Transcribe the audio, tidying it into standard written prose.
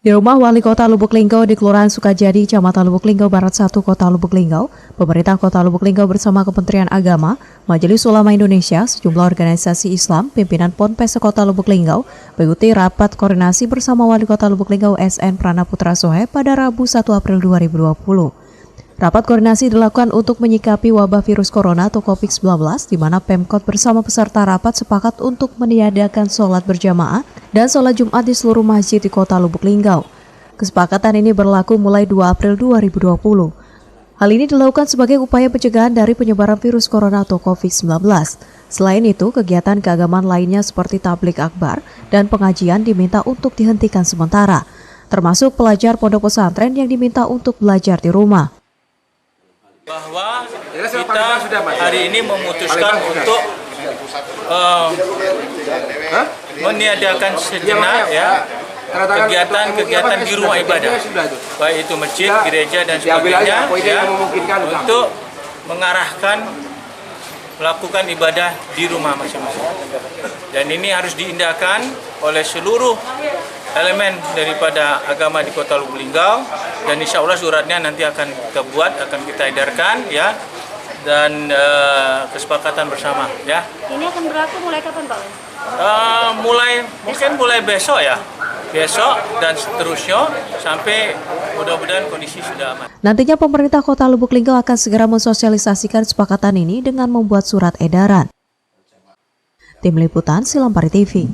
Di rumah Wali Kota Lubuk Linggau di Kelurahan Sukajadi, Kecamatan Lubuk Linggau Barat 1, Kota Lubuk Linggau, pemerintah Kota Lubuk Linggau bersama Kementerian Agama, Majelis Ulama Indonesia, sejumlah organisasi Islam, pimpinan Ponpes Kota Lubuk Linggau, mengikuti rapat koordinasi bersama Wali Kota Lubuk Linggau SN Pranaputra Sohe pada Rabu 1 April 2020. Rapat koordinasi dilakukan untuk menyikapi wabah virus corona atau COVID-19, di mana Pemkot bersama peserta rapat sepakat untuk meniadakan sholat berjamaah dan sholat Jumat di seluruh masjid di Kota Lubuk Linggau. Kesepakatan ini berlaku mulai 2 April 2020. Hal ini dilakukan sebagai upaya pencegahan dari penyebaran virus corona atau COVID-19. Selain itu, kegiatan keagamaan lainnya seperti tablik akbar dan pengajian diminta untuk dihentikan sementara, termasuk pelajar pondok pesantren yang diminta untuk belajar di rumah. Bahwa kita hari ini memutuskan untuk meniadakan sejenak kegiatan di rumah ibadah, baik itu masjid, gereja dan sebagainya, untuk mengarahkan melakukan ibadah di rumah masing-masing. Dan ini harus diindahkan oleh seluruh elemen daripada agama di Kota Lubuk Linggau, dan insya Allah suratnya nanti akan kita buat, akan kita edarkan ya, dan kesepakatan bersama ya. Ini akan berlaku mulai kapan Pak? Mulai besok ya, besok dan seterusnya sampai mudah-mudahan kondisi sudah aman. Nantinya pemerintah Kota Lubuk Linggau akan segera mensosialisasikan kesepakatan ini dengan membuat surat edaran. Tim Liputan Silampari TV.